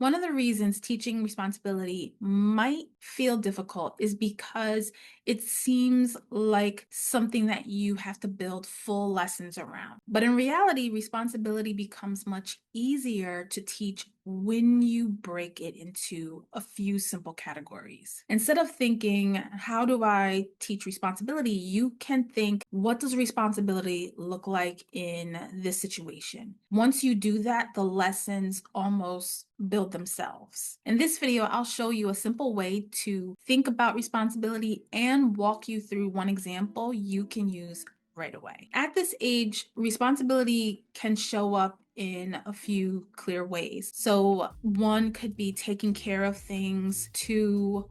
One of the reasons teaching responsibility might feel difficult is because it seems like something that you have to build full lessons around. But in reality, responsibility becomes much easier to teach when you break it into a few simple categories. Instead of thinking, how do I teach responsibility? You can think, what does responsibility look like in this situation? Once you do that, the lessons almost build themselves. In this video, I'll show you a simple way to think about responsibility and walk you through one example you can use right away. At this age, responsibility can show up in a few clear ways. So one could be taking care of things, two,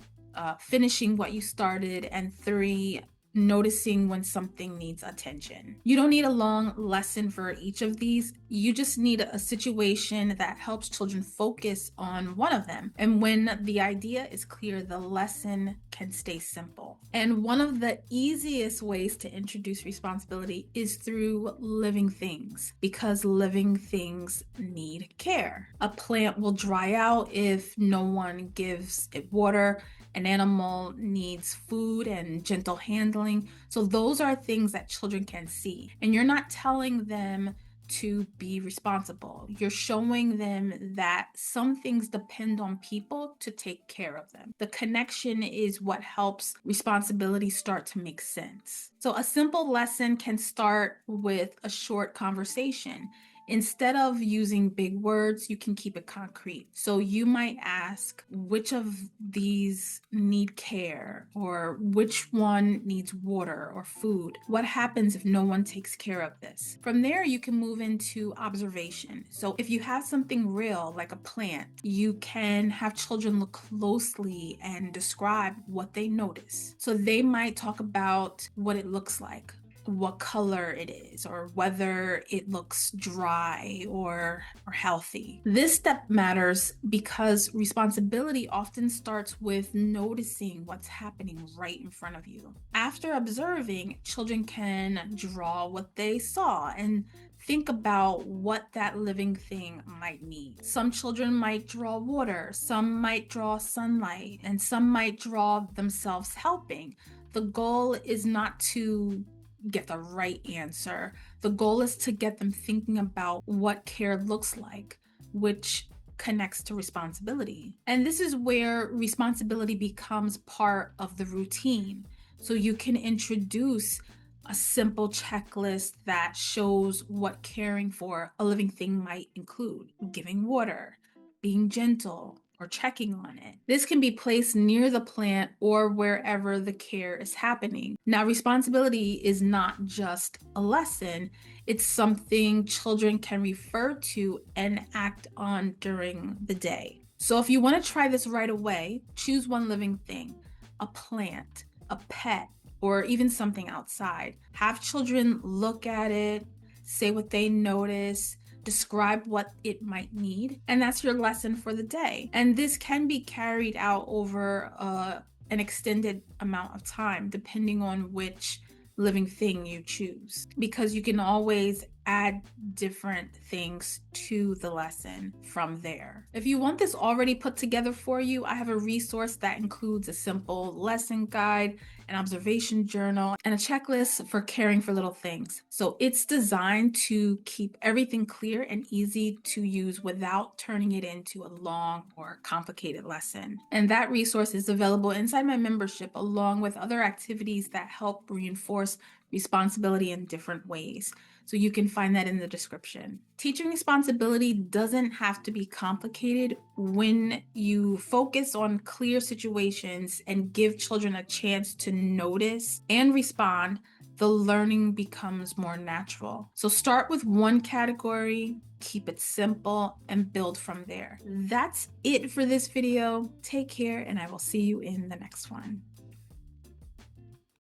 finishing what you started, and three, noticing when something needs attention. You don't need a long lesson for each of these. You just need a situation that helps children focus on one of them. And when the idea is clear, the lesson can stay simple. And one of the easiest ways to introduce responsibility is through living things, because living things need care. A plant will dry out if no one gives it water. An animal needs food and gentle handling. So those are things that children can see. And you're not telling them to be responsible. You're showing them that some things depend on people to take care of them. The connection is what helps responsibility start to make sense. So a simple lesson can start with a short conversation. Instead of using big words, you can keep it concrete. So you might ask, which of these need care, or which one needs water or food? What happens if no one takes care of this? From there, you can move into observation. So if you have something real, like a plant, you can have children look closely and describe what they notice. So they might talk about what it looks like, what color it is, or whether it looks dry or healthy. This step matters because responsibility often starts with noticing what's happening right in front of you. After observing, children can draw what they saw and think about what that living thing might need. Some children might draw water, some might draw sunlight, and some might draw themselves helping. The goal is not to get the right answer. The goal is to get them thinking about what care looks like, which connects to responsibility. And this is where responsibility becomes part of the routine. So you can introduce a simple checklist that shows what caring for a living thing might include: giving water, being gentle, or checking on it. This can be placed near the plant or wherever the care is happening. Now, responsibility is not just a lesson, it's something children can refer to and act on during the day. So if you want to try this right away, choose one living thing: a plant, a pet, or even something outside. Have children look at it, say what they notice, describe what it might need, and that's your lesson for the day. And this can be carried out over an extended amount of time, depending on which living thing you choose, because you can always add different things to the lesson from there. If you want this already put together for you, I have a resource that includes a simple lesson guide, an observation journal, and a checklist for caring for little things. So it's designed to keep everything clear and easy to use without turning it into a long or complicated lesson. And that resource is available inside my membership, along with other activities that help reinforce responsibility in different ways. So you can find that in the description. Teaching responsibility doesn't have to be complicated when you focus on clear situations and give children a chance to notice and respond. The learning becomes more natural. So start with one category, keep it simple, and build from there. That's it for this video. Take care, and I will see you in the next one.